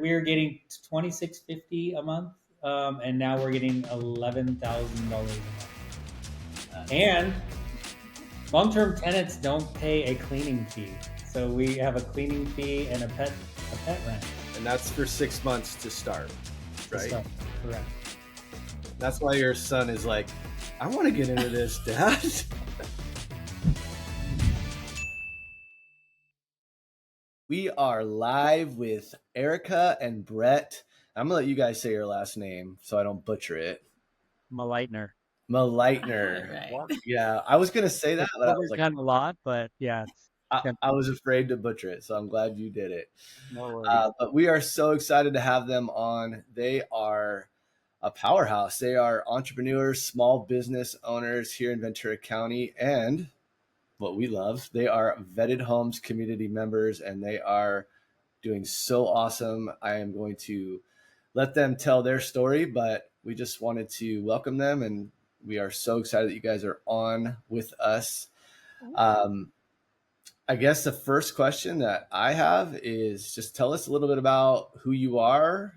We were getting $2,650 a month, and now we're getting $11,000 a month. And long-term tenants don't pay a cleaning fee, so we have a cleaning fee and a pet rent. And that's for 6 months to start, right? Correct. That's why your son is like, I want to get into this, Dad. We are live with Erica and Brett. I'm going to let you guys say your last name so I don't butcher it. Migner. Right. Yeah, I was going to say that, but I was like, a lot, but yeah. I was afraid to butcher it, so I'm glad you did it. No worries. But we are so excited to have them on. They are a powerhouse. They are entrepreneurs, small business owners here in Ventura County, and what we love, they are Vetted Homes community members, and they are doing so awesome. I am going to let them tell their story, but we just wanted to welcome them, and we are so excited that you guys are on with us. I guess the first question that I have is just tell us a little bit about who you are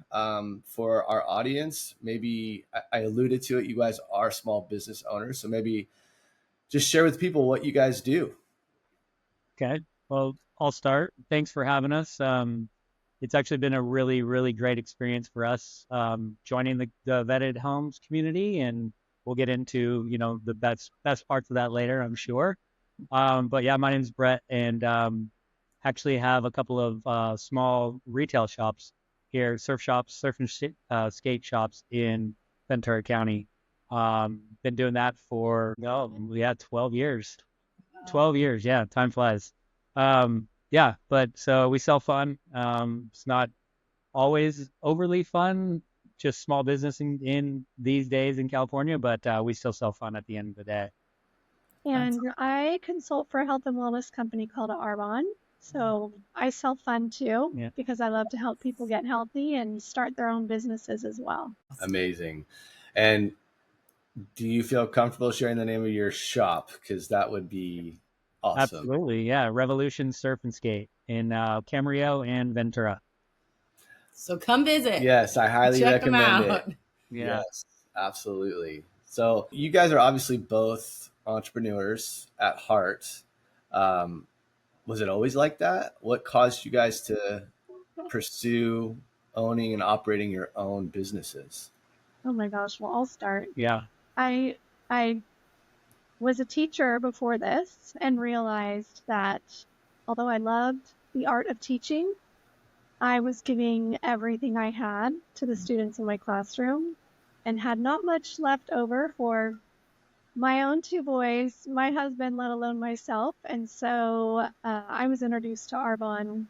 for our audience. Maybe I alluded to it. You guys are small business owners, so maybe just share with people what you guys do. Okay. Well, I'll start. Thanks for having us. It's actually been a really, really great experience for us joining the Vetted Homes community, and we'll get into, the best parts of that later, I'm sure. But yeah, my name's Brett, and actually have a couple of small retail shops here, surf and skate shops in Ventura County. Been doing that for 12 years. 12 years, yeah, time flies. Yeah, but so we sell fun. It's not always overly fun, just small business in these days in California, but we still sell fun at the end of the day. And I consult for a health and wellness company called Arbonne. So I sell fun too, because I love to help people get healthy and start their own businesses as well. Amazing. And do you feel comfortable sharing the name of your shop? Because that would be awesome. Absolutely, yeah. Revolution Surf and Skate in Camarillo and Ventura. So come visit. Yes, I highly recommend it. Yeah. Yes, absolutely. So you guys are obviously both entrepreneurs at heart. Was it always like that? What caused you guys to pursue owning and operating your own businesses? Oh my gosh, well, I'll start. Yeah. I was a teacher before this and realized that although I loved the art of teaching, I was giving everything I had to the students in my classroom and had not much left over for my own two boys, my husband, let alone myself. And so I was introduced to Arbonne,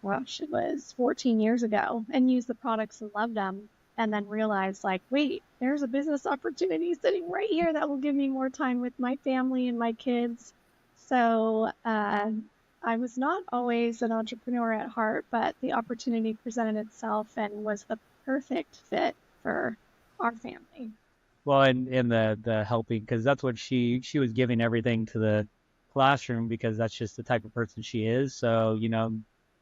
it was 14 years ago, and used the products and loved them. And then realized, wait, there's a business opportunity sitting right here that will give me more time with my family and my kids. So I was not always an entrepreneur at heart, but the opportunity presented itself and was the perfect fit for our family. Well, and the helping, because that's what she was giving everything to the classroom, because that's just the type of person she is. So,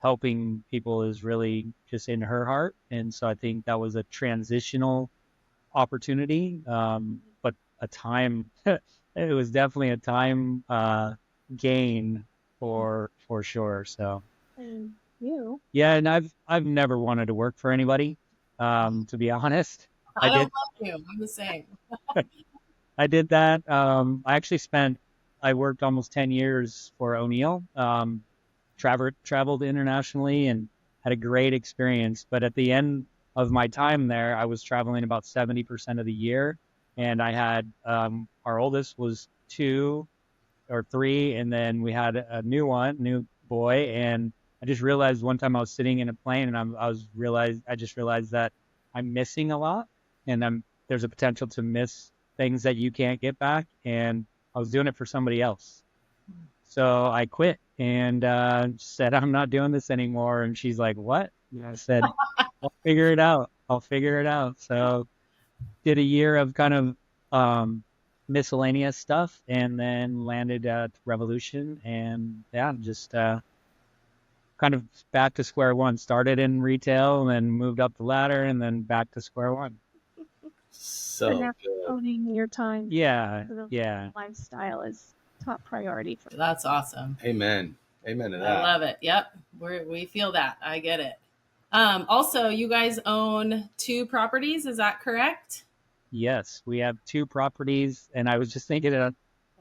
helping people is really just in her heart. And so I think that was a transitional opportunity, but a time, it was definitely a time gain for sure. So. And you? Yeah, and I've never wanted to work for anybody, to be honest. I don't love you. I'm the same. I did that. I worked almost 10 years for O'Neill, traveled internationally and had a great experience. But at the end of my time there, I was traveling about 70% of the year. And I had, our oldest was 2 or 3. And then we had a new boy. And I just realized one time I was sitting in a plane and I just realized that I'm missing a lot, and there's a potential to miss things that you can't get back. And I was doing it for somebody else. So I quit and said, I'm not doing this anymore. And she's like, what? And I said, I'll figure it out. So did a year of kind of miscellaneous stuff, and then landed at Revolution, and just kind of back to square one. Started in retail and then moved up the ladder and then back to square one. And So now good. owning your time. Yeah, The yeah. lifestyle is top priority for That's awesome. Amen. Amen to that. I love it. Yep. We feel that. I get it. Also, you guys own 2 properties. Is that correct? Yes, we have 2 properties, and I was just thinking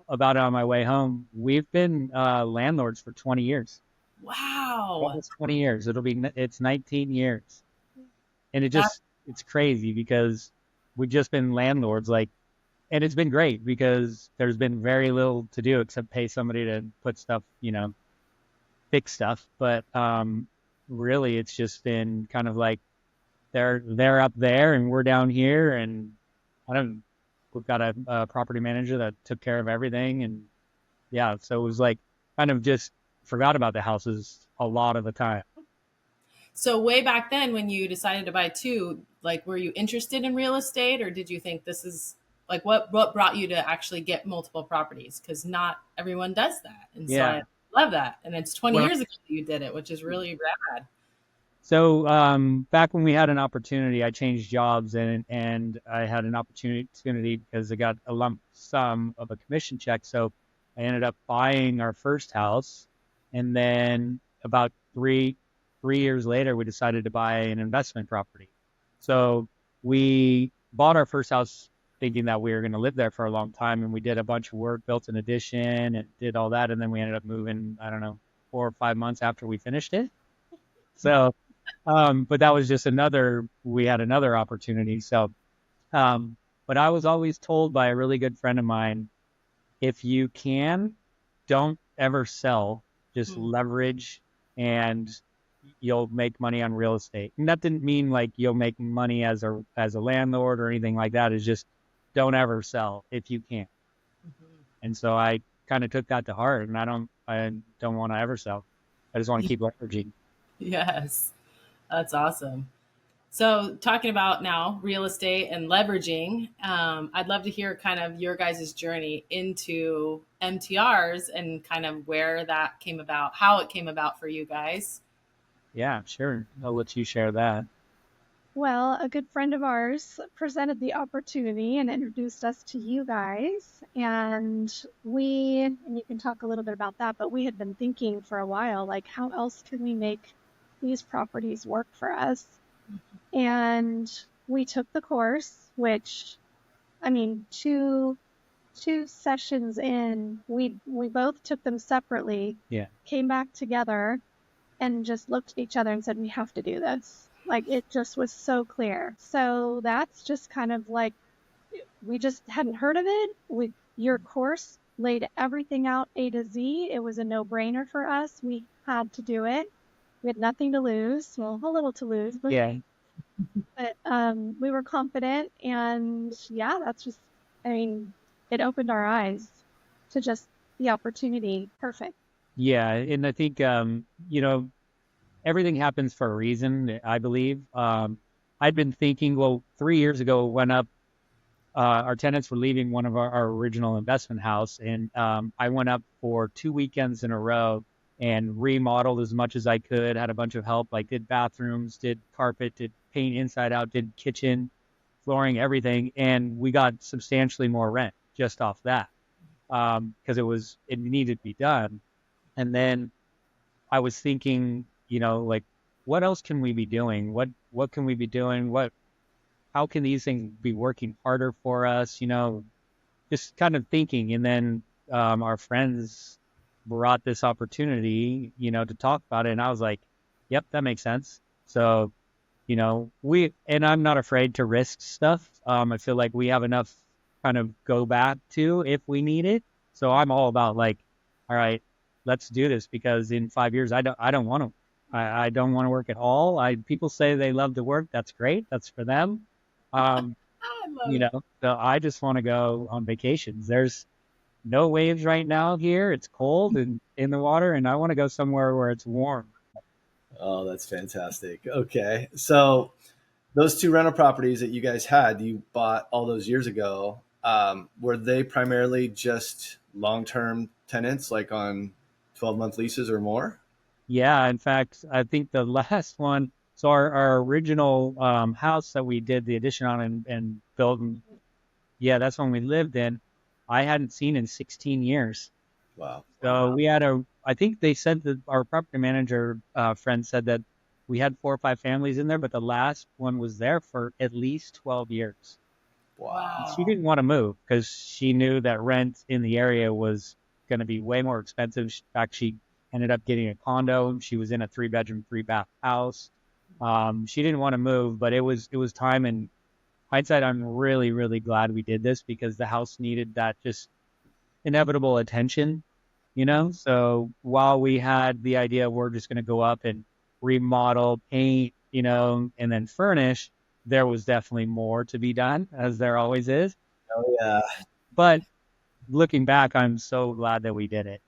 about it on my way home. We've been landlords for 20 years. Wow. Almost 20 years. It's 19 years. And That- it's crazy because we've just been landlords, like, and it's been great because there's been very little to do except pay somebody to put stuff, fix stuff. But really, it's just been kind of like they're up there and we're down here, and I don't. We've got a property manager that took care of everything, and yeah, so it was like kind of just forgot about the houses a lot of the time. So way back then when you decided to buy 2, like were you interested in real estate, or did you think this is like what brought you to actually get multiple properties? Because not everyone does that. And so Yeah. I love that. And it's 20 Well, years ago that you did it, which is really rad. so back when we had an opportunity, I changed jobs and I had an opportunity because I got a lump sum of a commission check. So I ended up buying our first house, and then about three years later, we decided to buy an investment property. So we bought our first house thinking that we were going to live there for a long time, and we did a bunch of work, built an addition, and did all that, and then we ended up moving, I don't know, 4 or 5 months after we finished it. So, but that was just we had another opportunity. So, but I was always told by a really good friend of mine, if you can, don't ever sell, just leverage, and you'll make money on real estate. And that didn't mean like you'll make money as a landlord or anything like that. It's just don't ever sell if you can. And so I kind of took that to heart, and I don't want to ever sell. I just want to keep leveraging. Yes. That's awesome. So talking about now real estate and leveraging, I'd love to hear kind of your guys' journey into MTRs and kind of where that came about, how it came about for you guys. Yeah, sure. I'll let you share that. Well, a good friend of ours presented the opportunity and introduced us to you guys. And you can talk a little bit about that, but we had been thinking for a while, like, how else can we make these properties work for us? And we took the course, which, I mean, two sessions in, we both took them separately, Yeah. came back together, and just looked at each other and said, we have to do this. Like, it just was so clear. So that's just kind of like, we just hadn't heard of it. Your course laid everything out A to Z. It was a no-brainer for us. We had to do it. We had nothing to lose. Well, a little to lose, but Yeah. But we were confident, and yeah, it opened our eyes to just the opportunity. Perfect. Yeah, and I think everything happens for a reason, I believe. I'd been thinking, well, 3 years ago, went up. Our tenants were leaving one of our original investment house, and I went up for 2 weekends in a row and remodeled as much as I could. Had a bunch of help, like did bathrooms, did carpet, did paint inside out, did kitchen, flooring, everything, and we got substantially more rent just off that because it needed to be done. And then I was thinking, like, what else can we be doing? What can we be doing? How can these things be working harder for us? Just kind of thinking. And then our friends brought this opportunity, to talk about it. And I was like, yep, that makes sense. So, and I'm not afraid to risk stuff. I feel like we have enough kind of go back to if we need it. So I'm all about like, all right, let's do this, because in 5 years, I don't want to. I don't want to work at all. People say they love to work. That's great. That's for them. I love it. So I just want to go on vacations. There's no waves right now here. It's cold and in the water, and I want to go somewhere where it's warm. Oh, that's fantastic. Okay. So those 2 rental properties that you guys had, you bought all those years ago, were they primarily just long-term tenants, like on 12-month leases or more? Yeah, in fact, I think the last one, so our original house that we did the addition on and built, and yeah, that's when we lived in, I hadn't seen in 16 years. Wow. So Wow. we had I think they said that our property manager friend said that we had 4 or 5 families in there, but the last one was there for at least 12 years. She Wow. didn't want to move because she knew that rent in the area was going to be way more expensive. In fact, she ended up getting a condo. She was in a 3 bedroom, 3 bath house. She didn't want to move, but it was time. And hindsight, I'm really, really glad we did this because the house needed that just inevitable attention, you know? So while we had the idea we're just going to go up and remodel, paint, and then furnish, there was definitely more to be done, as there always is. Oh yeah. But looking back, I'm so glad that we did it.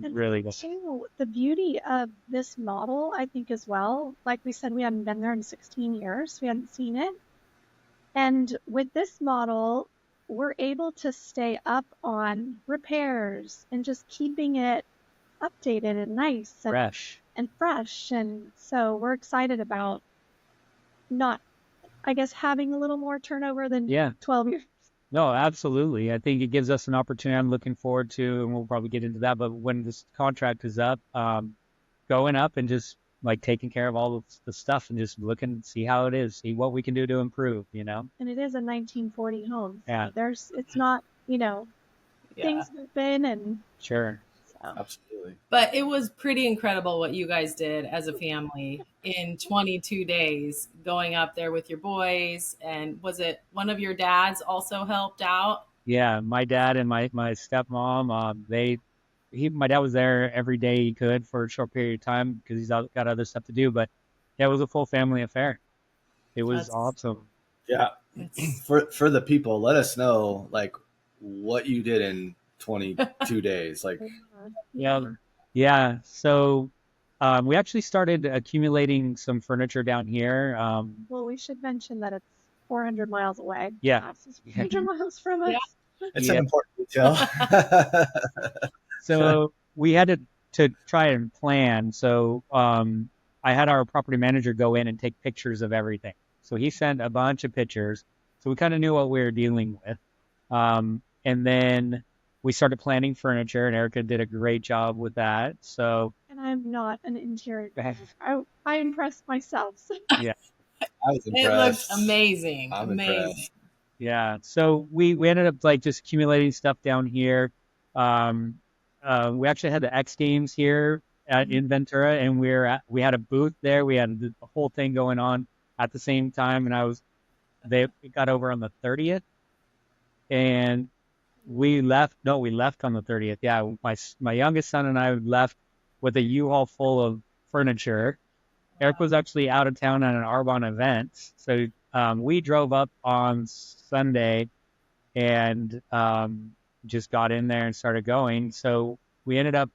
And Really good. too, the beauty of this model, I think, as well, like we said, we hadn't been there in 16 years. We hadn't seen it. And with this model, we're able to stay up on repairs and just keeping it updated and nice Fresh. and fresh. And so we're excited about not, I guess, having a little more turnover than Yeah. 12 years. No, absolutely. I think it gives us an opportunity I'm looking forward to, and we'll probably get into that. But when this contract is up, going up and just like taking care of all of the stuff and just looking, see how it is, see what we can do to improve. And it is a 1940 home. So Yeah. it's not, Yeah. things have been, and Sure. so. Absolutely. But it was pretty incredible what you guys did as a family in 22 days, going up there with your boys. And was it one of your dads also helped out? Yeah, my dad and my stepmom, my dad was there every day he could for a short period of time because got other stuff to do. But yeah, it was a full family affair. It was That's, awesome. Yeah. that's For the people, let us know like what you did in 22 days. Like, Yeah. Yeah. So we actually started accumulating some furniture down here. Well, we should mention that it's 400 miles away. Yeah. House is 400 miles from us. Yeah. it's Yeah. an important detail. So we had to try and plan. So I had our property manager go in and take pictures of everything. So he sent a bunch of pictures. So we kind of knew what we were dealing with. And then we started planning furniture, and Erica did a great job with that. So And I'm not an interior designer. I impressed myself. yeah, I was It impressed. looked amazing. I'm amazing. impressed. yeah. So we ended up like just accumulating stuff down here. Um, we actually had the X Games here in Ventura, and we had a booth there. We had the whole thing going on at the same time, and they got over on the 30th, and we left. No, we left on the 30th. Yeah, my youngest son and I left with a U-Haul full of furniture. Eric was actually out of town at an Arbonne event, so we drove up on Sunday and just got in there and started going. So we ended up.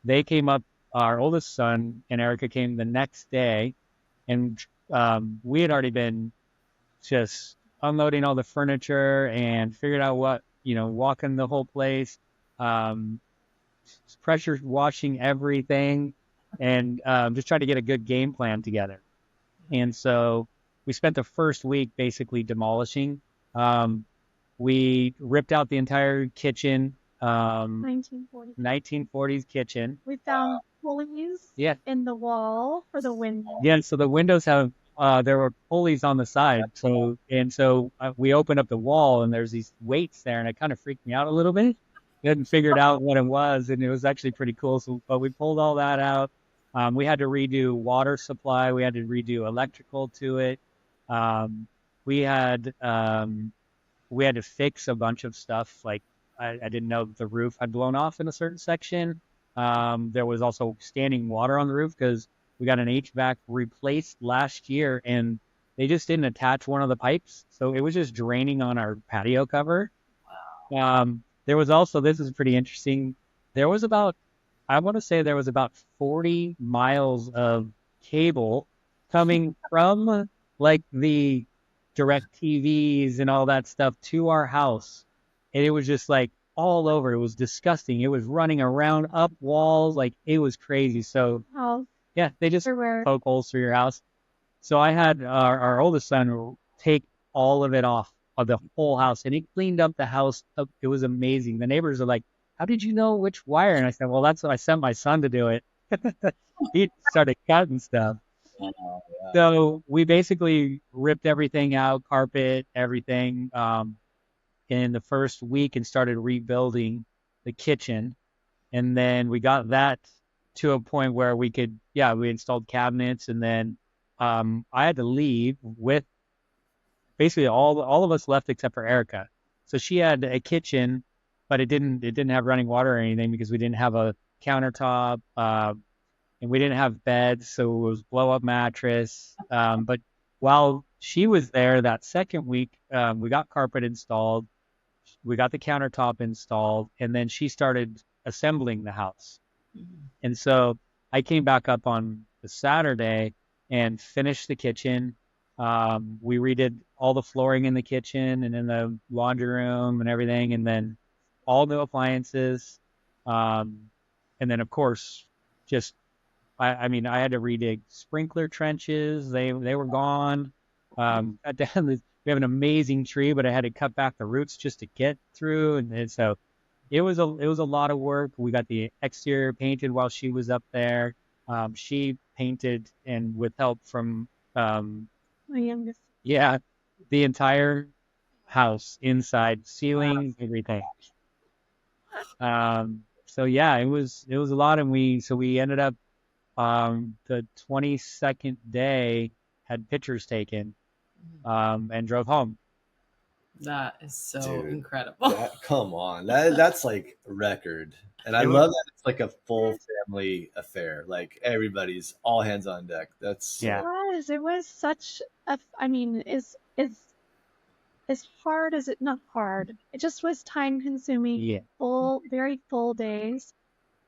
They came up. Our oldest son and Erica came the next day, and we had already been just unloading all the furniture and figured out walking the whole place, um, pressure washing everything, and just trying to get a good game plan together. And so we spent the first week basically demolishing. We ripped out the entire kitchen, 1940. 1940s kitchen. We found pulleys Yeah. in the wall for the window. Yeah, so the windows have there were pulleys on the side. So we opened up the wall and there's these weights there, and it kind of freaked me out a little bit. I hadn't figured out what it was, and it was actually pretty cool. So, but we pulled all that out. We had to redo water supply. We had to redo electrical to it. Um, we had we had to fix a bunch of stuff. Like I didn't know that the roof had blown off in a certain section. There was also standing water on the roof because we got an HVAC replaced last year, and they just didn't attach one of the pipes, so it was just draining on our patio cover. There was also, this is pretty interesting. There was I want to say there was about 40 miles of cable coming from like the direct TVs and all that stuff to our house. And it was just like all over. It was disgusting. It was running around up walls. Like it was crazy. So Oh, yeah, they just everywhere. poke holes through your house. So I had our oldest son take all of it off of the whole house, and he cleaned up the house. It was amazing. The neighbors are like, "How did you know which wire?" And I said, "Well, that's what I sent my son to do it." He started cutting stuff. Oh, yeah. So we basically ripped everything out, carpet, everything, in the first week and started rebuilding the kitchen. And then we got that to a point where we could, yeah, we installed cabinets. And then I had to leave with basically all of us left except for Erica. So she had a kitchen, but it didn't have running water or anything because we didn't have a countertop. And we didn't have beds, so it was blow up mattress. But while she was there that second week, we got carpet installed, we got the countertop installed, and then she started assembling the house. And so I came back up on the Saturday and finished the kitchen. We redid all the flooring in the kitchen and in the laundry room and everything, and then all new appliances. And then, of course, just I mean, I had to redig sprinkler trenches. They were gone. Cut down we have an amazing tree, but I had to cut back the roots just to get through, and so it was a lot of work. We got the exterior painted while she was up there. She painted and with help from My youngest. yeah, the entire house, inside, ceiling, everything. So yeah, it was a lot, and we ended up the 22nd day had pictures taken and drove home. That is so Dude, incredible. come on, that's like a record, and I It love that it's like a full family affair. Like everybody's all hands on deck. That's so Yeah. It was such a, I mean, is as hard as it, not hard. It just was time consuming, Yeah. very full days.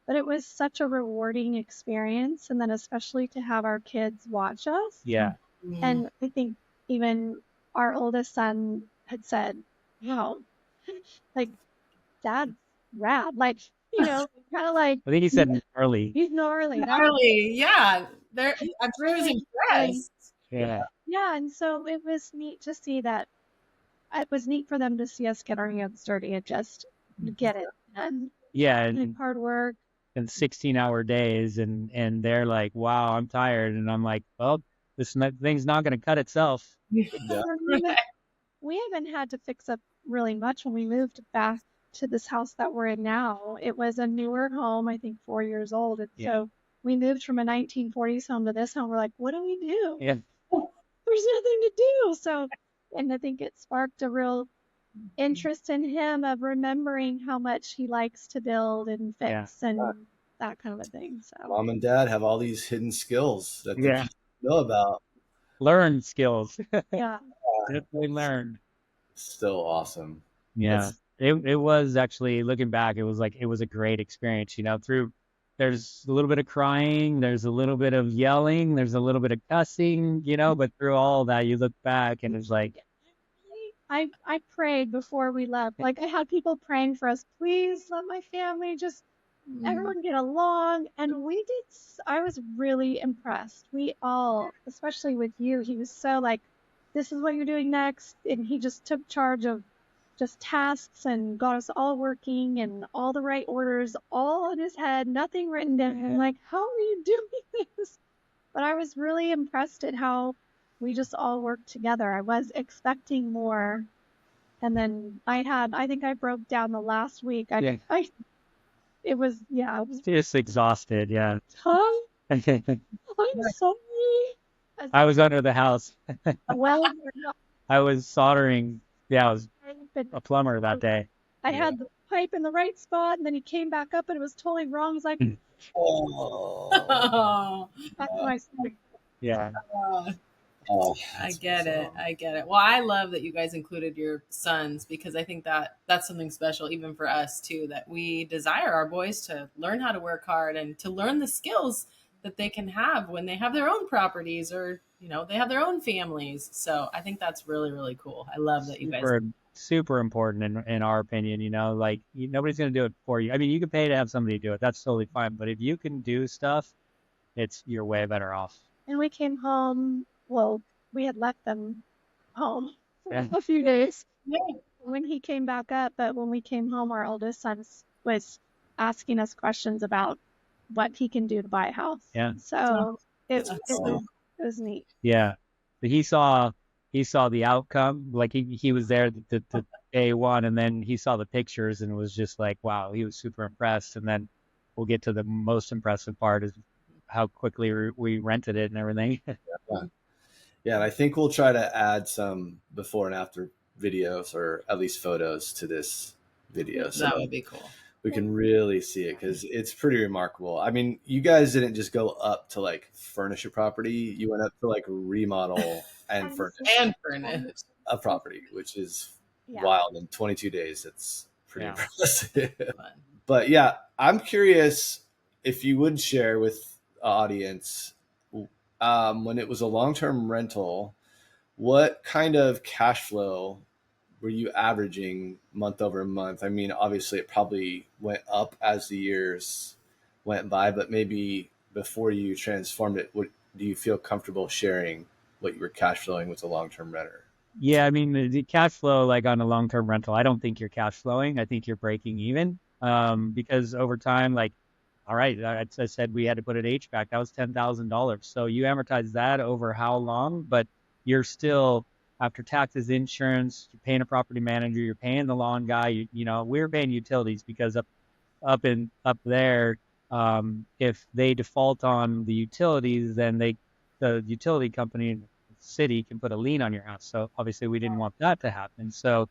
But it was such a rewarding experience. And then especially to have our kids watch us. Yeah. And I think even our oldest son had said, wow, like dad's rad. Like, kind of like I think he said gnarly. he's gnarly. Gnarly, yeah. I'm sure he was impressed. Yeah. Yeah, and so it was neat to see that. It was neat for them to see us get our hands dirty and just get it done. Yeah. And hard work. And 16-hour days, and they're like, "Wow, I'm tired," and I'm like, "Well, this thing's not going to cut itself." yeah. We haven't had to fix up really much when we moved back to this house that we're in now. It was a newer home, I think 4 years old. And so we moved from a 1940s home to this home. We're like, what do we do? Yeah. There's nothing to do. So, and I think it sparked a real interest in him of remembering how much he likes to build and fix and that kind of a thing. So Mom and dad have all these hidden skills that they Yeah. know about. Learn skills. yeah, Definitely learned. So awesome. Yeah. It was actually, looking back, it was a great experience, there's a little bit of crying, there's a little bit of yelling, there's a little bit of cussing, but through all that you look back and it's like, I prayed before we left. Like I had people praying for us. Please let my family just everyone get along. And we did. I was really impressed. We all, especially with you, he was so like, this is what you're doing next. And he just took charge of just tasks and got us all working and all the right orders, all in his head, nothing written down. I'm like, how are you doing this? But I was really impressed at how we just all worked together. I was expecting more. And then I think I broke down the last week. It was just exhausted. Yeah. Tom, I'm sorry. I was under the house. Well, I was soldering. Yeah, I was a plumber that day. I had the pipe in the right spot, and then he came back up, and it was totally wrong. I was like, Oh, that's my story. Yeah. I get it. I get it. Well, I love that you guys included your sons because I think that that's something special, even for us too, that we desire our boys to learn how to work hard and to learn the skills that they can have when they have their own properties or, they have their own families. So I think that's really, really cool. I love that you guys. super important in our opinion. Like nobody's going to do it for you. I mean, you can pay to have somebody do it. That's totally fine. But if you can do stuff, you're way better off. And we came home, well, we had left them home for Yeah. a few days Yeah. when he came back up. But when we came home, our oldest son was asking us questions about what he can do to buy a house. Yeah. So it Oh. was neat. Yeah. But he saw the outcome. Like he was there the day one, and then he saw the pictures and was just like, wow, he was super impressed. And then we'll get to the most impressive part is how quickly we rented it and everything. Yeah, and I think we'll try to add some before and after videos, or at least photos, to this video, so That would be cool. we can really see it, because it's pretty remarkable. I mean, you guys didn't just go up to like furnish a property; you went up to like remodel and furnish And furnish. a property, which is Yeah. wild. In 22 days, it's pretty Yeah. impressive. Fun. But yeah, I'm curious if you would share with the audience, when it was a long-term rental, what kind of cash flow were you averaging month over month? I mean, obviously it probably went up as the years went by, but maybe before you transformed it, do you feel comfortable sharing what you were cash flowing with a long-term renter? Yeah, I mean the cash flow, like on a long-term rental, I don't think you're cash flowing. I think you're breaking even. Because over time, like, all right, I said we had to put an HVAC. That was $10,000. So you amortize that over how long? But you're still, after taxes, insurance, you're paying a property manager, you're paying the lawn guy. We're paying utilities because up there, if they default on the utilities, then the utility company in the city can put a lien on your house. So obviously we didn't want that to happen. So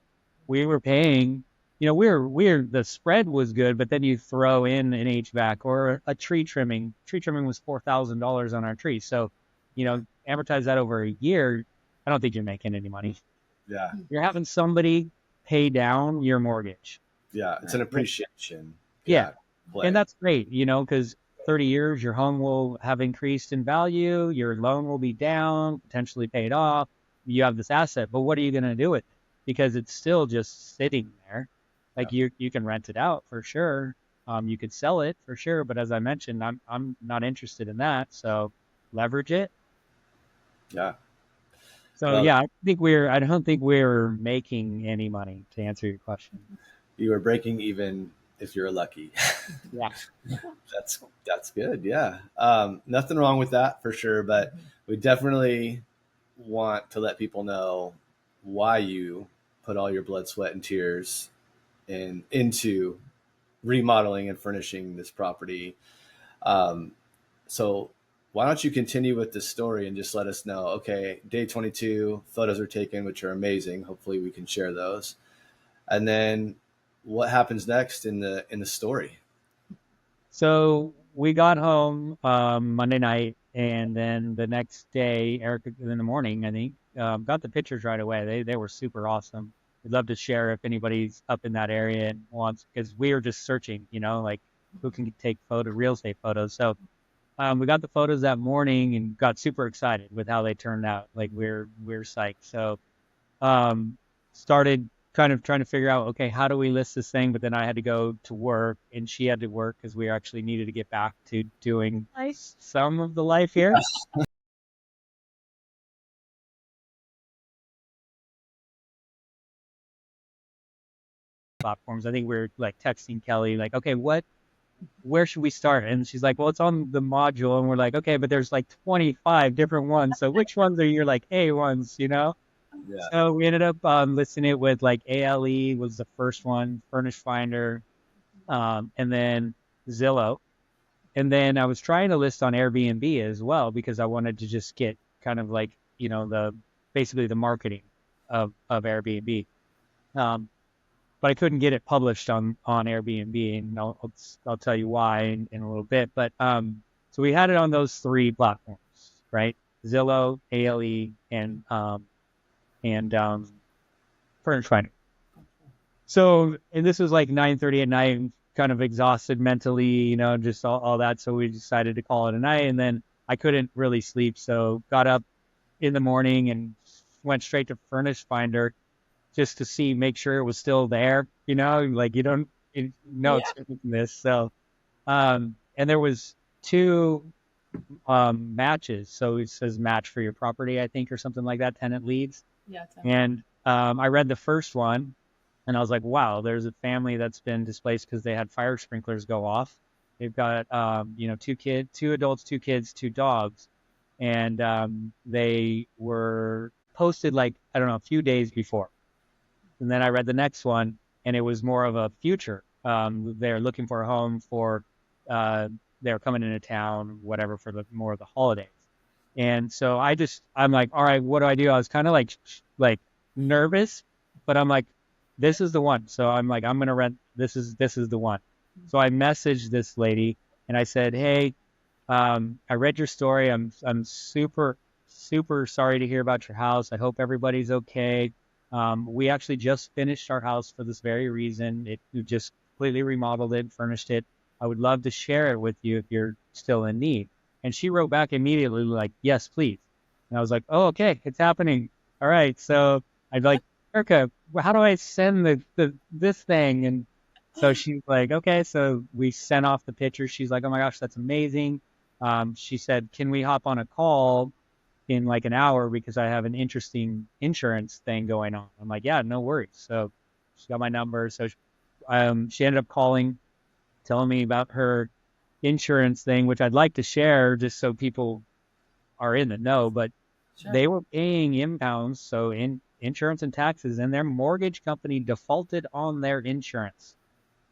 we were paying, we're the spread was good, but then you throw in an HVAC or a tree trimming. Tree trimming was $4,000 on our tree. So, amortize that over a year. I don't think you're making any money. Yeah. You're having somebody pay down your mortgage. Yeah. It's an appreciation. Yeah. Play. And that's great, because 30 years, your home will have increased in value. Your loan will be down, potentially paid off. You have this asset, but what are you going to do with it? Because it's still just sitting there. Like you can rent it out for sure. You could sell it for sure. But as I mentioned, I'm not interested in that. So leverage it. Yeah. So Well, yeah, I don't think we're making any money, to answer your question. you are breaking even if you're lucky. Yeah. That's good. Yeah. Nothing wrong with that for sure, but we definitely want to let people know why you put all your blood, sweat, and tears into remodeling and furnishing this property. So why don't you continue with this story and just let us know, okay, day 22, photos are taken, which are amazing. Hopefully we can share those. And then what happens next in the story? So we got home Monday night, and then the next day, Erica, in the morning, I think, got the pictures right away. They were super awesome. We'd love to share if anybody's up in that area and wants, because we were just searching, like who can take real estate photos. So we got the photos that morning and got super excited with how they turned out. Like we're psyched. So started trying to figure out, okay, how do we list this thing? But then I had to go to work and she had to work because we actually needed to get back to doing some of the life here. Platforms. I think we were like texting Kelly, like, okay, where should we start? And she's like, well, it's on the module. And we're like, okay, but there's like 25 different ones. So which ones are your like A ones, Yeah. So we ended up listing it with like ALE was the first one, Furnished Finder, and then Zillow. And then I was trying to list on Airbnb as well because I wanted to just get kind of like, basically the marketing of Airbnb. But I couldn't get it published on Airbnb, and I'll tell you why in a little bit. But so we had it on those three platforms, right? Zillow, ALE, and Furnished Finder. So, and this was like 9:30 at night, kind of exhausted mentally, just all that. So we decided to call it a night, and then I couldn't really sleep, so got up in the morning and went straight to Furnished Finder. just to see, make sure it was still there, like you don't know Yeah. it's this. So, and there was two matches. So it says match for your property, I think, or something like that, tenant leads. Yeah. Tell me. And I read the first one and I was like, wow, there's a family that's been displaced because they had fire sprinklers go off. They've got, two adults, two kids, two dogs. And they were posted like, I don't know, a few days before. And then I read the next one and it was more of a future. They're looking for a home for, they're coming into town, whatever, for more of the holidays. And so I'm like, all right, what do I do? I was kind of like nervous, but I'm like, this is the one. So I'm like, I'm going to rent. This is the one. So I messaged this lady and I said, hey, I read your story. I'm super, super sorry to hear about your house. I hope everybody's okay. We actually just finished our house for this very reason. We just completely remodeled it, furnished it. I would love to share it with you if you're still in need. And she wrote back immediately like, yes, please. And I was like, oh, okay, it's happening. All right. So I'd like, Erica, how do I send this thing? And so she's like, okay. So we sent off the picture. She's like, oh my gosh, that's amazing. She said, can we hop on a call in like an hour because I have an interesting insurance thing going on? I'm like, yeah, no worries. So she got my number. So she ended up calling, telling me about her insurance thing, which I'd like to share just so people are in the know, but Sure. they were paying impounds, so in insurance and taxes, and their mortgage company defaulted on their insurance.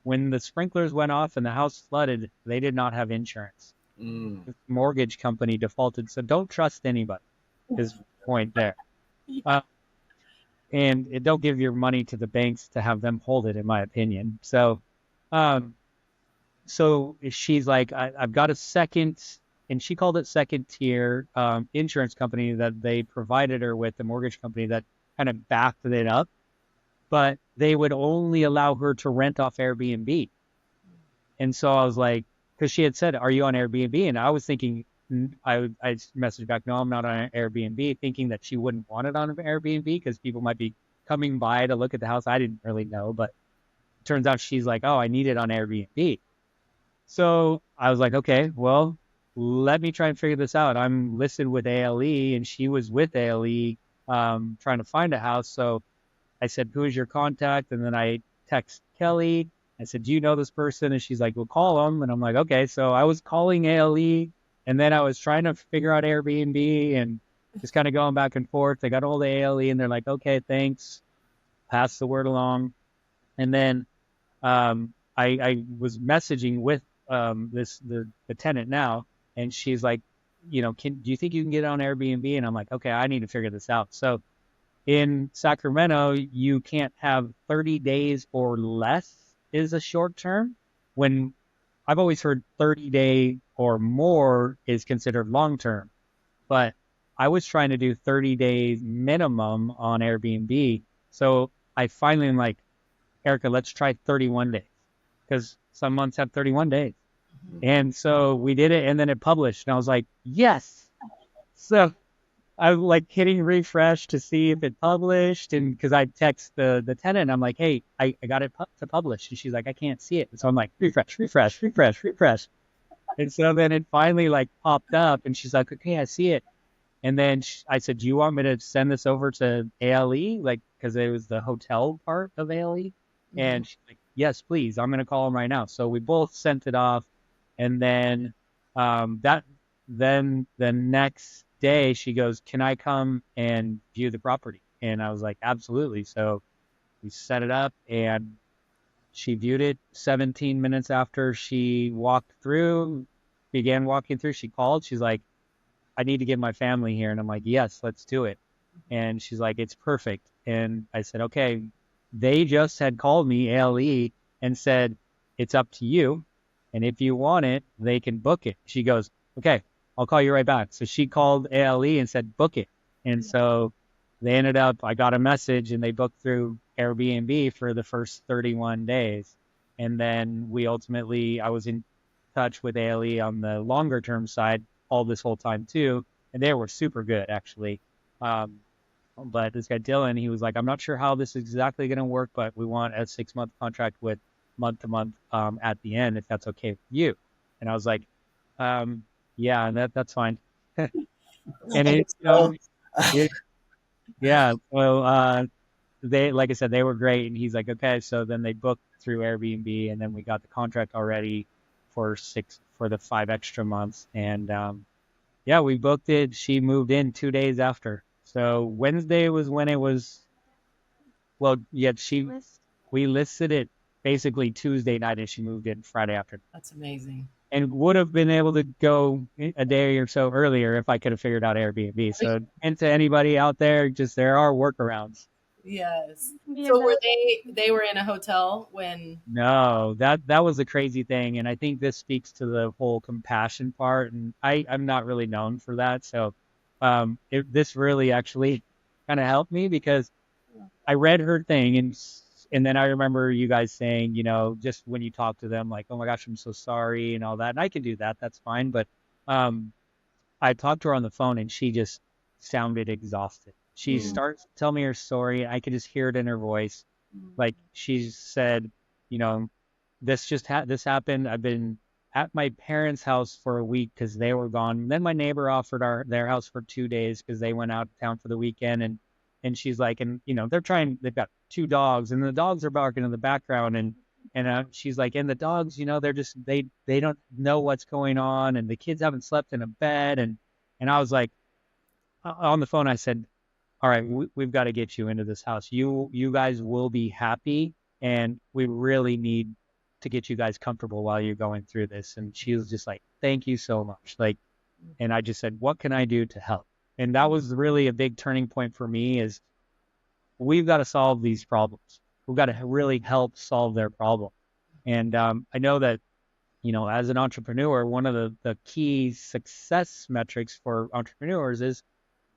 When the sprinklers went off and the house flooded, they did not have insurance. The mortgage company defaulted, so don't trust anybody is the point there. And don't give your money to the banks to have them hold it, in my opinion. So she's like, I've got a second, and she called it second tier insurance company that they provided her with, the mortgage company that kind of backed it up, but they would only allow her to rent off Airbnb. And so I was like, because she had said, are you on Airbnb? And I was thinking, I messaged back, no, I'm not on Airbnb, thinking that she wouldn't want it on Airbnb because people might be coming by to look at the house. I didn't really know, but it turns out she's like, oh, I need it on Airbnb. So I was like, okay, well, let me try and figure this out. I'm listed with ALE and she was with ALE trying to find a house. So I said, who is your contact? And then I text Kelly. I said, do you know this person? And she's like, well, call them. And I'm like, okay. So I was calling ALE and then I was trying to figure out Airbnb and just kind of going back and forth. They got hold of ALE and they're like, okay, thanks. Pass the word along. And then I was messaging with the tenant now, and she's like, do you think you can get it on Airbnb? And I'm like, okay, I need to figure this out. So in Sacramento, you can't have 30 days or less is a short term, when I've always heard 30-day or more is considered long term. But I was trying to do 30 days minimum on Airbnb. So I finally am like, Erica, let's try 31 days because some months have 31 days. And so we did it and then it published and I was like, yes. So I was like hitting refresh to see if it published, and because I text the tenant, I'm like, hey, I got it to publish. And she's like, I can't see it. And so I'm like, refresh. And so then it finally like popped up and she's like, okay, I see it. And then I said, do you want me to send this over to ALE? Like, because it was the hotel part of ALE. And she's like, yes, please. I'm going to call them right now. So we both sent it off. And then then the next day she goes, can I come and view the property? And I was like, absolutely. So we set it up and she viewed it. 17 minutes after she began walking through, she called. She's like, I need to get my family here. And I'm like, yes, let's do it. And she's like, it's perfect. And I said, okay. They just had called me, ALE, and said, it's up to you. And if you want it, they can book it. She goes, okay, I'll call you right back. So she called ALE and said, book it. And so they ended up, I got a message and they booked through Airbnb for the first 31 days. And then I was in touch with ALE on the longer term side all this whole time too. And they were super good, actually. But this guy Dylan, he was like, I'm not sure how this is exactly going to work, but we want a 6-month contract with month to month at the end, if that's okay with you. And I was like, yeah, that's fine. And it, So, it yeah, well, they, like I said, they were great. And he's like, okay, so then they booked through Airbnb, and then we got the contract already for the 5 extra months. And yeah, we booked it. She moved in 2 days after. So Wednesday was when it was, well, yeah, List. we listed it basically Tuesday night, and she moved in Friday afternoon. That's amazing. And would have been able to go a day or so earlier if I could have figured out Airbnb. So, and to anybody out there, just there are workarounds. Yes. Yeah, So were they were in a hotel when? No, that was a crazy thing, and I think this speaks to the whole compassion part. And I'm not really known for that, so this really actually kind of helped me, because I read her thing, and then I remember you guys saying, just when you talk to them, like, oh my gosh, I'm so sorry and all that, and I can do that, that's fine. But um, I talked to her on the phone, and she just sounded exhausted. She starts to tell me her story. I could just hear it in her voice. Like she said, you know, this happened. I've been at my parents' house for a week because they were gone. Then my neighbor offered their house for 2 days because they went out of town for the weekend. And she's like, and they've got 2 dogs, and the dogs are barking in the background. And she's like, and the dogs, they're just, they don't know what's going on. And the kids haven't slept in a bed. And I was like, on the phone, I said, all right, we've got to get you into this house. You guys will be happy, and we really need to get you guys comfortable while you're going through this. And she was just like, thank you so much. Like, and I just said, what can I do to help? And that was really a big turning point for me, is we've got to solve these problems. We've got to really help solve their problem. And I know that, as an entrepreneur, one of the key success metrics for entrepreneurs is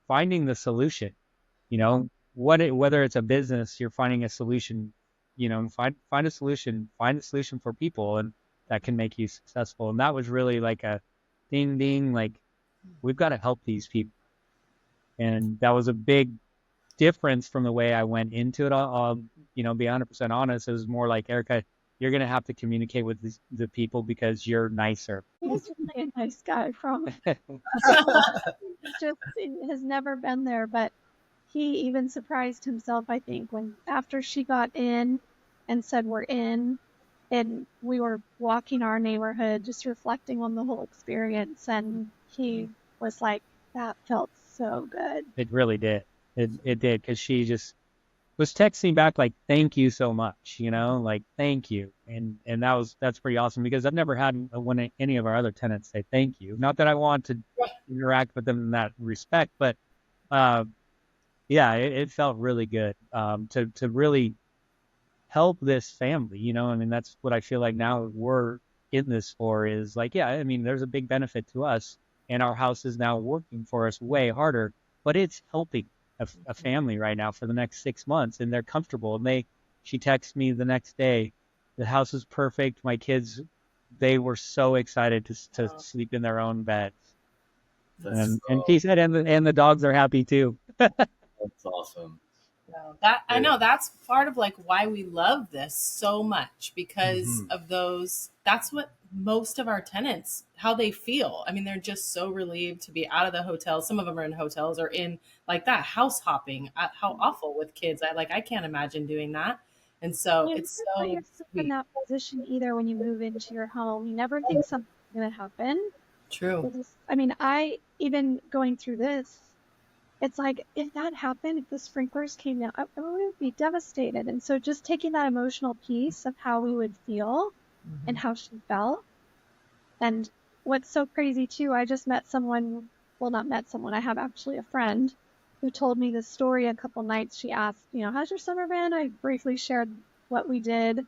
finding the solution. Whether it's a business, you're finding a solution. Find a solution, find a solution for people, and that can make you successful. And that was really like a ding ding, like, we've got to help these people. And that was a big difference from the way I went into it. I'll be 100% honest. It was more like, Erica, you're going to have to communicate with the people because you're nicer. He's really a nice guy from just has never been there, but he even surprised himself, I think, when after she got in and said we're in, and we were walking our neighborhood just reflecting on the whole experience, and he was like, that felt so good. It really did. It did, because she just was texting back like, thank you so much, like, thank you. And that's pretty awesome, because I've never had any of our other tenants say thank you. Not that I want to interact with them in that respect, but yeah, it felt really good to really help this family. That's what I feel like now we're in this for, is like, yeah, there's a big benefit to us, and our house is now working for us way harder, but it's helping a family right now for the next 6 months, and they're comfortable. And she texted me the next day, the house is perfect. My kids, they were so excited to sleep in their own beds. And she said, and the dogs are happy too. That's awesome. I know that's part of like why we love this so much, because of those. That's what most of our tenants, how they feel. They're just so relieved to be out of the hotel. Some of them are in hotels or in like that house hopping. How awful with kids. I can't imagine doing that. And so it's so you're in that position either when you move into your home. You never think something's going to happen. True. I even going through this, it's like, if that happened, if the sprinklers came down, I would be devastated. And so just taking that emotional piece of how we would feel and how she felt. And what's so crazy too, I just met someone, well, not met someone, I have actually a friend who told me this story a couple nights. She asked, how's your summer been? I briefly shared what we did.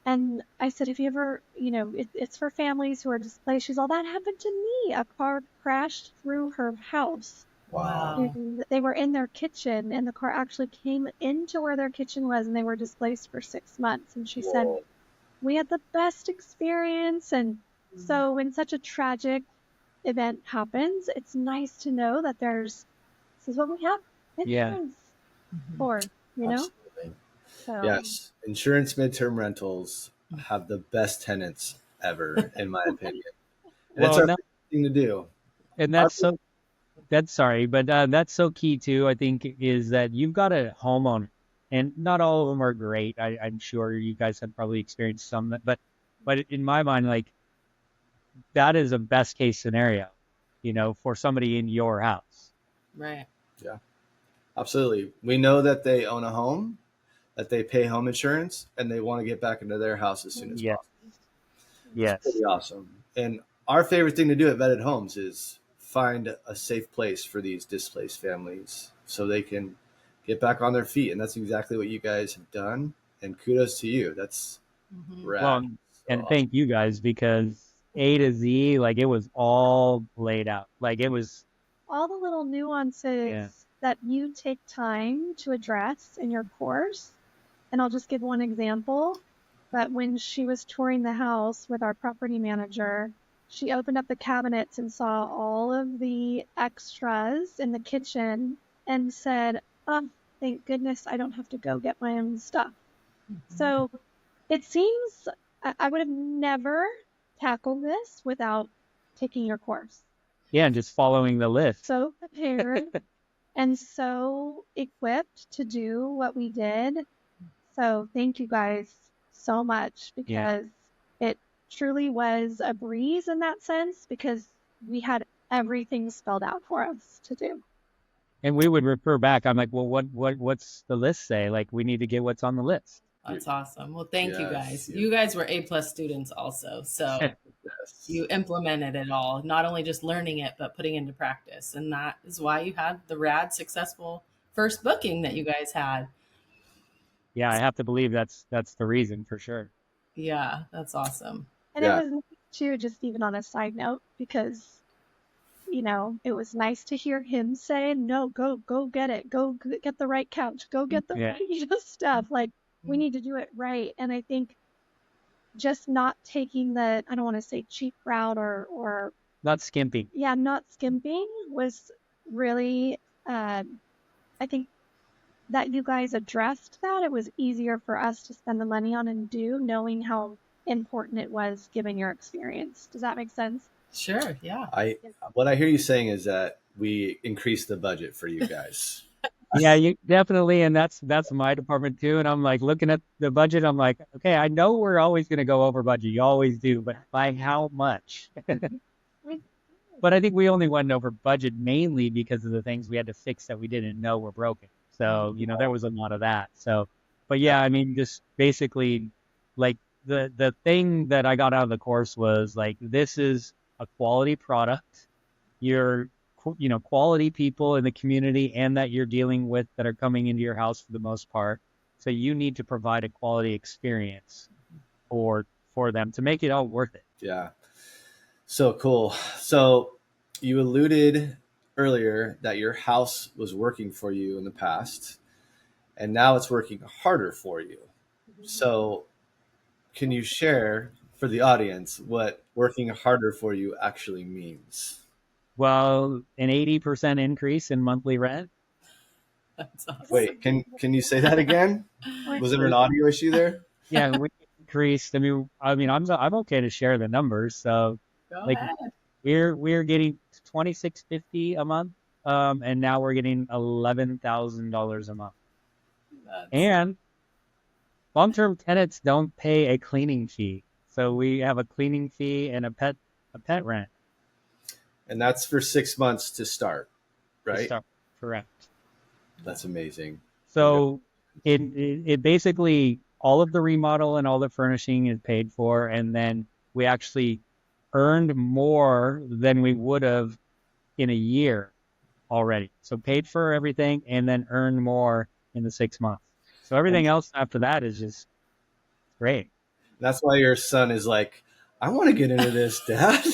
And I said, if you ever, it's for families who are displaced. She's all, that happened to me. A car crashed through her house. Wow. And they were in their kitchen, and the car actually came into where their kitchen was, and they were displaced for 6 months. And she said, we had the best experience. And so when such a tragic event happens, it's nice to know that this is what we have. It happens. for, you know? Absolutely. So, Yes. Insurance midterm rentals have the best tenants ever, in my opinion. And it's Well, our no, favorite thing to do. and Our, that's sorry, but that's so key too. I think is that you've got a homeowner, and not all of them are great. I'm sure you guys have probably experienced some, but in my mind, like that is a best case scenario, for somebody in your house. Right. yeah, absolutely. We know that they own a home, that they pay home insurance, and they want to get back into their house as soon as Yes, possible. It's yes, pretty awesome. And our favorite thing to do at Vetted Homes is find a safe place for these displaced families so they can get back on their feet. And that's exactly what you guys have done. And kudos to you. That's Hmm. rad. well, So and awesome. thank you guys because A to Z, like it was all laid out, like it was, all the little yeah, nuances that you take time to address in your course. And I'll just give one example. But when she was touring the house with our property manager, she opened up the cabinets and saw all of the extras in the kitchen and said, "Oh, thank goodness I don't have to go get my own stuff." So it seems I would have never tackled this without taking your course. yeah, and just following the list. So prepared and so equipped to do what we did. So thank you guys so much Yeah. because it truly was a breeze in that sense because we had everything spelled out for us to do. And we would refer back. I'm like, well, what's the list say? Like, we need to get what's on the list. That's awesome. Well, thank you Yes. guys. You guys were A+ students also. So Yes. you implemented it all, not only just learning it, but putting into practice. And that is why you had the rad, successful first booking that you guys had. Yeah, I have to believe that's the reason for sure. Yeah, that's awesome. And it Yeah. was nice too, just even on a side note, because, it was nice to hear him say, no, go get it. Go get the right couch. Go get the Yeah, right stuff. Like, we need to do it right. And I think just not taking the, I don't want to say cheap route or not skimping. yeah, not skimping was really, I think that you guys addressed that. It was easier for us to spend the money on and do, knowing how important it was given your experience. Does that make sense? Sure. Yeah. I what I hear you saying is that we increased the budget for you guys. Yeah, you definitely, and that's my department too. And I'm like looking at the budget. I'm like, okay, I know we're always going to go over budget. You always do, but by how much? But I think we only went over budget mainly because of the things we had to fix that we didn't know were broken. So, there was a lot of that. So, but Yeah. yeah, I mean, just basically like the thing that I got out of the course was like, this is a quality product. You're, quality people in the community and that you're dealing with that are coming into your house for the most part. So you need to provide a quality experience for them to make it all worth it. Yeah. So cool. So you alluded earlier that your house was working for you in the past, and now it's working harder for you. So can you share for the audience what working harder for you actually means? Well, an 80% increase in monthly rent. That's awesome. Wait, can you say that again? Was there an audio issue there? Yeah, we increased. I mean, I'm okay to share the numbers. So, Go like, ahead. we're getting 2650 a month, and now we're getting $11,000 a month. That's And long-term tenants don't pay a cleaning fee, so we have a cleaning fee and a pet rent And that's for 6 months to start, to right? start. Correct. That's amazing. So it basically all of the remodel and all the furnishing is paid for, and then we actually earned more than we would have in a year already. So paid for everything and then earned more in the 6 months. So And everything else after that is just great. that's why your son is like, I want to get into this, Dad.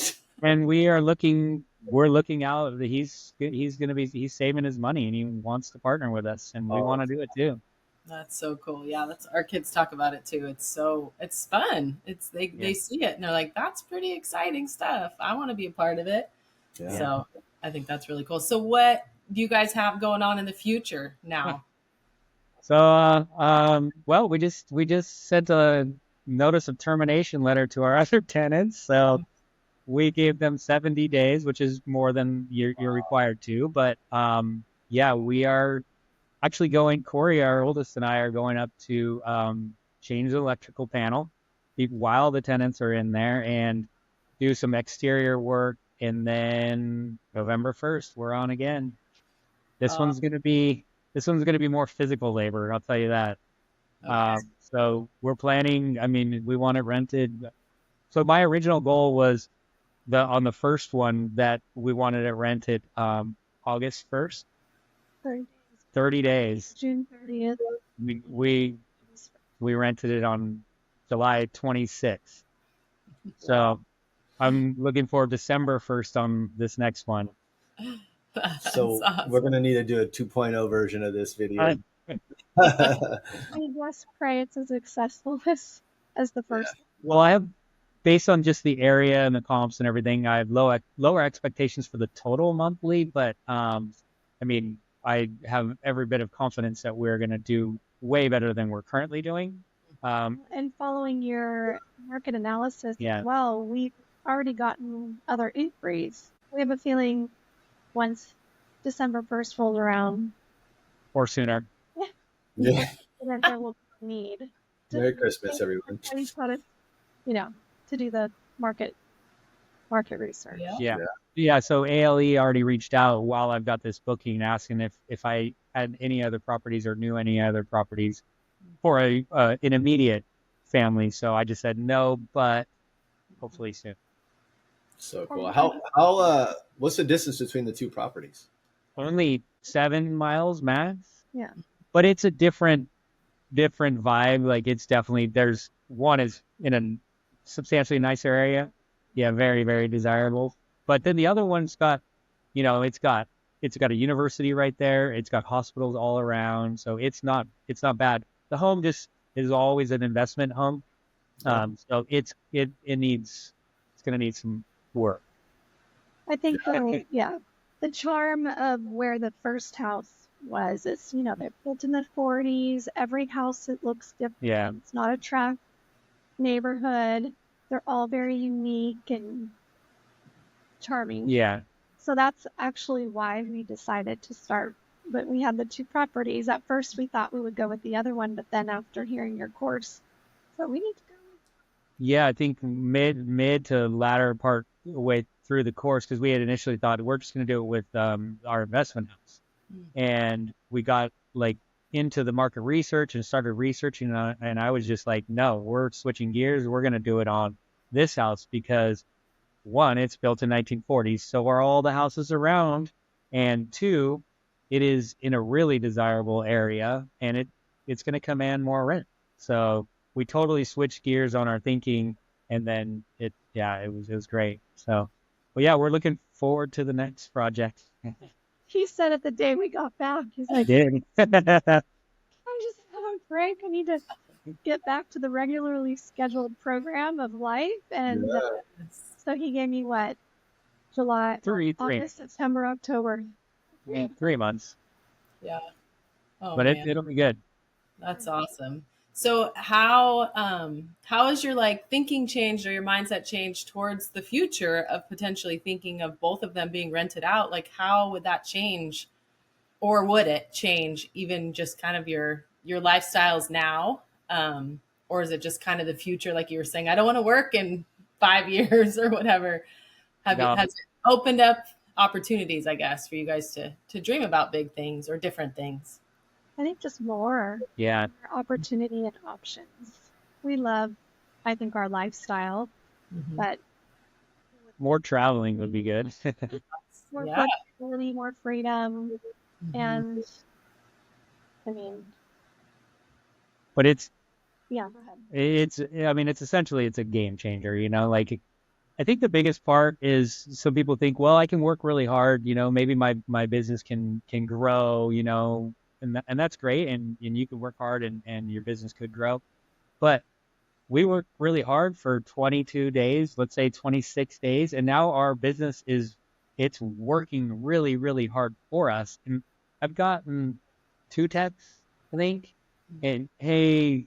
And we're looking out. He's saving his money and he wants to partner with us, and we Oh, want to do it too. That's so cool. Yeah, that's our kids talk about it too. It's fun. They Yeah. see it and they're like, that's pretty exciting stuff. I want to be a part of it. yeah. So I think that's really cool. So what do you guys have going on in the future now? So, well, we just sent a notice of termination letter to our other tenants. So we gave them 70 days, which is more than you're required to. But yeah, we are actually going. Corey, our oldest, and I are going up to change the electrical panel while the tenants are in there and do some exterior work. And then November 1st, we're on again. This Oh, one's gonna be this one's gonna be more physical labor, I'll tell you that. okay. So we're planning. I mean, we want it rented. So my original goal was on the first one that we wanted it rented August 1st, 30 days, 30 days. June 30th. We we we rented it on July 26th. Wow. So I'm looking for December 1st on this next one. That's So we're awesome. gonna need to do a 2.0 version of this video. Uh, I just pray it's as successful as the Yeah. first. well, based on just the area and the comps and everything, I have lower expectations for the total monthly, but I mean, I have every bit of confidence that we're going to do way better than we're currently doing. And following your market analysis as Yeah, well, we've already gotten other inquiries. We have a feeling once December 1st rolls around, or sooner. Yeah. that there will be a need. Merry Christmas, everyone. We've got to, you know, to do the market research. Yeah. Yeah. Yeah. Yeah, so ALE already reached out while I've got this booking asking if I had any other properties or knew any other properties for an immediate family. So I just said no, but hopefully soon. So Or cool. we How what's the distance between the two properties? Only 7 miles max, yeah. but it's a different vibe. Like it's definitely there's one is in a substantially nicer area. Yeah, very, very desirable. But then the other one's got, it's got a university right there. It's got hospitals all around. So it's not bad. The home just is always an investment home. Yeah. So it's gonna need some work. I think the charm of where the first house was is, they're built in the 40s. Every house, it looks Yeah. different. It's not a tract neighborhood. They're all very unique and charming. Yeah. So that's actually why we decided to start. But we had the two properties. At first, we thought we would go with the other one, but then after hearing your course, so we need to go. Yeah, I think mid to latter part way through the course, because we had initially thought we're just going to do it with our investment house, and we got like into the market research and started researching on it, and I was just like, no, we're switching gears. We're going to do it on this house because one, it's built in 1940s, so are all the houses around, and two, it is in a really desirable area, and it's going to command more rent. So we totally switched gears on our thinking, and then it was great. So, but yeah, we're looking forward to the next project. He said it the day we got back. He's I like, did. I just have a break. I need to get back to the regularly scheduled program of life. And Yeah. so he gave me what? July, Three, August, September, October. 3 months, Yeah. Oh but man, it'll be good. that's awesome. So how has your like thinking changed or your mindset changed towards the future of potentially thinking of both of them being rented out? Like how would that change, or would it change even just kind of your lifestyles now? Or is it just kind of the future, like you were saying, I don't want to work in 5 years or whatever? No, Has it opened up opportunities, I guess, for you guys to dream about big things or different things? I think just more yeah, opportunity and options. We love, I think, our lifestyle, Mhm. but more traveling would be good. more Yeah. flexibility, more freedom. Mhm. And I mean, But yeah, go ahead. I mean, it's a game changer, like I think the biggest part is some people think, well, I can work really hard, maybe my business can grow, and that's great. And you can work hard and your business could grow. But we worked really hard for 22 days, let's say 26 days. And now our business it's working really, really hard for us. And I've gotten two texts I think. And hey,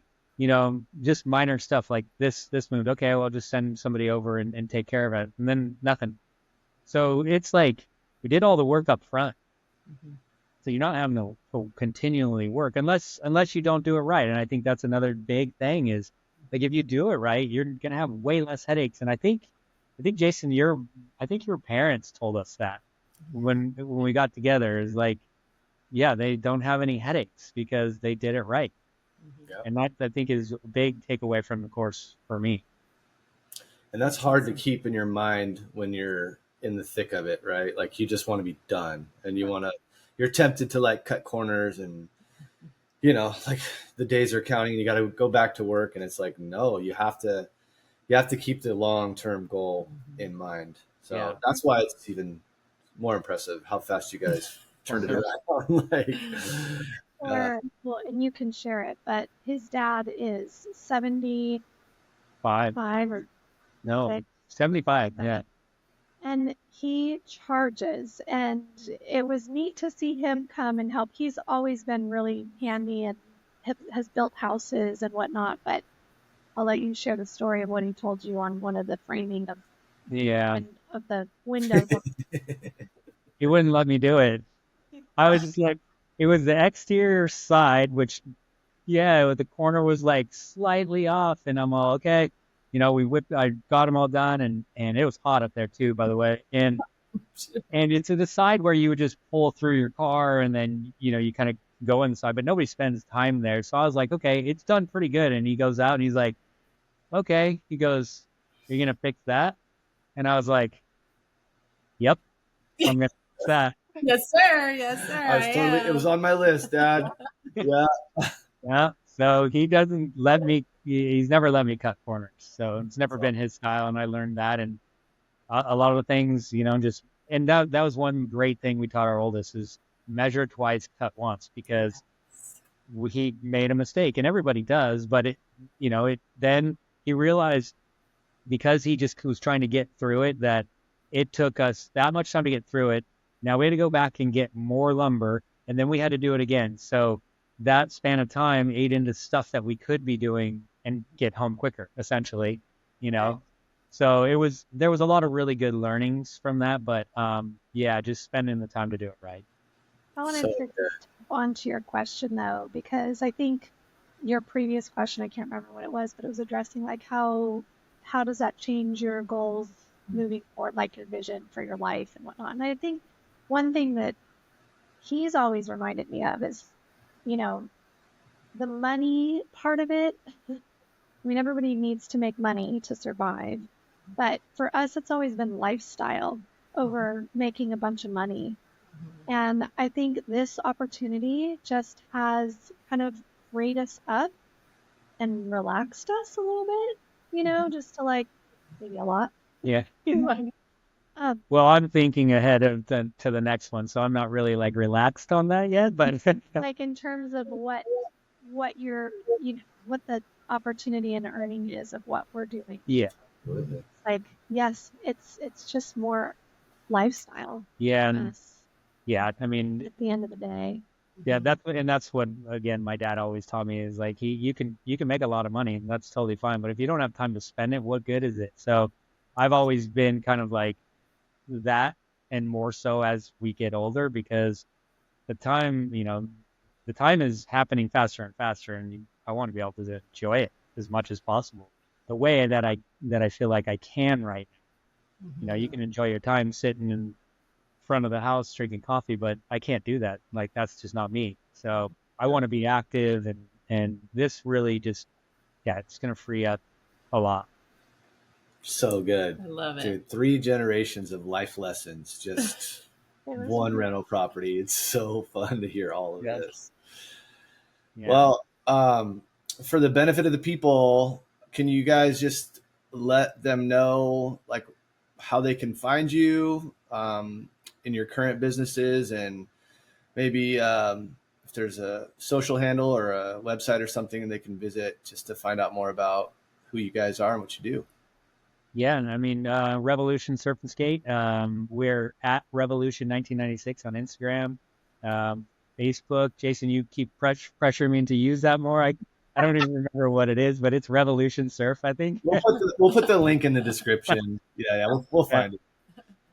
just minor stuff like this moved. Okay, well, I'll just send somebody over and take care of it. And then nothing. So it's like we did all the work up front. Mhm. So you're not having to continually work unless you don't do it right. And I think that's another big thing is like if you do it right, you're gonna have way less headaches. And I think Jason, I think your parents told us that when we got together is like, yeah, they don't have any headaches because they did it right. Mhm. Yeah. And that I think is a big takeaway from the course for me. And that's hard to keep in your mind when you're in the thick of it, right? Like you just want to be done and you're tempted to like cut corners and, like the days are counting and you got to go back to work. And it's like, no, you have to keep the long-term goal in mind. Yeah, So that's why it's even more impressive how fast you guys for turned it sure. around. Like, uh, Or, well, and you can share it, but his dad is 75 5. or No, 6, 75. Yeah. and he charges. And it was neat to see him come and help. He's always been really handy and has built houses and whatnot, but I'll let you share the story of what he told you on one of the framing Yeah. of the windows. He wouldn't let me do it. I was just like, it was the exterior side, which, yeah, the corner was like slightly off, and I'm all okay. I got them all done, and it was hot up there too, by the way. And it's to the side where you would just pull through your car, and then you kind of go inside, but nobody spends time there. So I was like, okay, it's done pretty good. And he goes out and he's like, okay. He goes, "You're gonna fix that?" And I was like, "Yep, I'm gonna fix that." Yes, sir. Yes, sir. I was I it was am. on my list, Dad. Yeah. Yeah. So he doesn't let me. He's never let me cut corners. So it's never been his style, and I learned that. And a lot of the things, just and that was one great thing we taught our oldest is measure twice, cut once, because he made a mistake, and everybody does. But then he realized because he just was trying to get through it that it took us that much time to get through it. Now we had to go back and get more lumber, and then we had to do it again. So that span of time ate into stuff that we could be doing and get home quicker, essentially, you Okay. know. So there was a lot of really good learnings from that, but yeah, just spending the time to do it right. I So wanted to tap onto your question though, because I think your previous question, I can't remember what it was, but it was addressing like how does that change your goals moving forward, like your vision for your life and whatnot. And I think one thing that he's always reminded me of is, you know, the money part of it. I mean, everybody needs to make money to survive, but for us, it's always been lifestyle over making a bunch of money. And I think this opportunity just has kind of freed us up and relaxed us a little bit, just to like maybe a lot. Yeah. Um, Well, I'm thinking ahead to the next one, so I'm not really like relaxed on that yet, but like in terms of what you're, what the opportunity and earning is of what we're doing. yeah. Like, yes, it's just more lifestyle Yeah, for and us yeah, I mean, at the end of the day. yeah, that's what again my dad always taught me is like you can make a lot of money and that's totally fine, but if you don't have time to spend it, what good is it? So I've always been kind of like that and more so as we get older because the time, the time is happening faster and faster and I want to be able to enjoy it as much as possible. The way that I feel like I can right now. You can enjoy your time sitting in front of the house drinking coffee, but I can't do that. Like that's just not me. So I want to be active and this really just yeah, it's gonna free up a lot. so good. I love it. Dude, 3 generations of life lessons, just It was one rental property. It's so fun to hear all of Yeah. this. Yeah. Well, for the benefit of the people, can you guys just let them know like how they can find you in your current businesses and maybe if there's a social handle or a website or something they can visit just to find out more about who you guys are and what you do. Yeah, and I mean Revolution Surf and Skate. We're at Revolution 1996 on Instagram. Facebook. Jason, you keep pressuring me to use that more. I don't even remember what it is, but it's Revolution Surf, I think. We'll put the link in the description. Yeah, we'll Yeah. find it.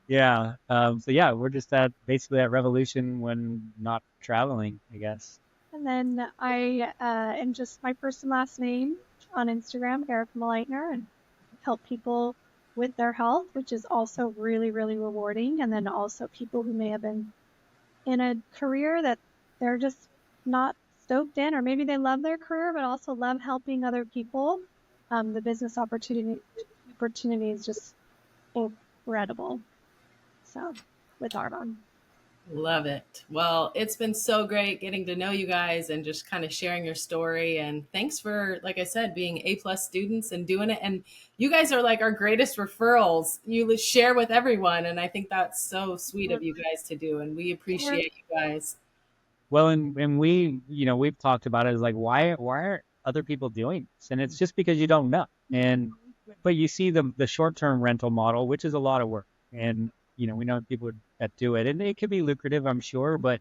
Yeah. So yeah, we're just basically at Revolution when not traveling, I guess. And then I am just my first and last name on Instagram, Erica Migner, and help people with their health, which is also really, really rewarding. And then also people who may have been in a career that they're just not stoked in, or maybe they love their career, but also love helping other people. The business opportunity is just incredible. So with Arbonne. Love it. Well, it's been so great getting to know you guys and just kind of sharing your story. And thanks for, like I said, being A+ students and doing it. And you guys are like our greatest referrals. You share with everyone. And I think that's so sweet of you guys to do. And we appreciate you guys. Well, and we, we've talked about it as like, why aren't other people doing this? And it's just because you don't know. But you see the short-term rental model, which is a lot of work. And, we know people that do it, and it could be lucrative, I'm sure. But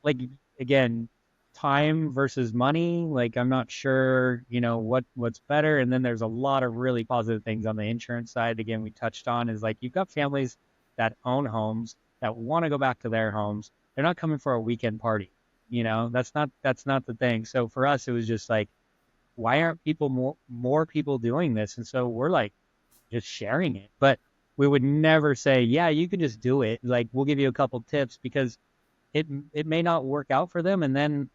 like, again, time versus money, like, I'm not sure, what's better. And then there's a lot of really positive things on the insurance side. Again, we touched on is like, you've got families that own homes that want to go back to their homes. They're not coming for a weekend party. That's not the thing. So for us, it was just like, why aren't more people doing this? And so we're like just sharing it, but we would never say, yeah, you can just do it. Like, we'll give you a couple tips, because it may not work out for them. And then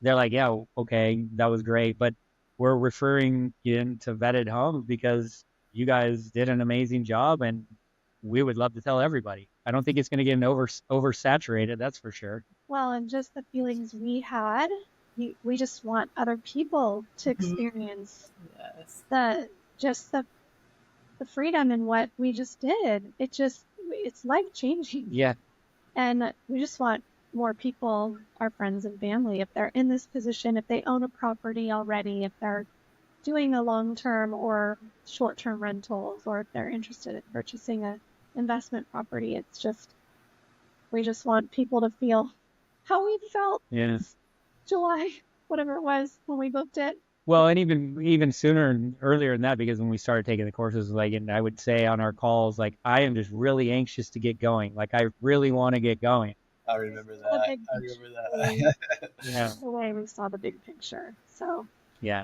they're like, yeah, okay, that was great, but we're referring you into vetted homes because you guys did an amazing job, and we would love to tell everybody. I don't think it's going to get oversaturated, that's for sure. Well, and just the feelings we had, we just want other people to experience the freedom in what we just did. It's life changing. Yeah. And we just want more people, our friends and family, if they're in this position, if they own a property already, if they're doing a long-term or short-term rentals, or if they're interested in purchasing an investment property. We just want people to feel how we felt July, whatever it was when we booked it. Well, and even sooner and earlier than that, because when we started taking the courses, like, and I would say on our calls, like, I am just really anxious to get going. Like, I really want to get going. I remember that. Yeah. The way we saw the big picture. So. Yeah.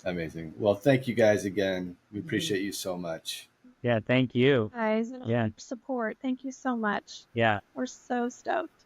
Amazing. Well, thank you guys again. We appreciate you so much. Yeah. Thank you. Guys, and support. Thank you so much. Yeah. We're so stoked.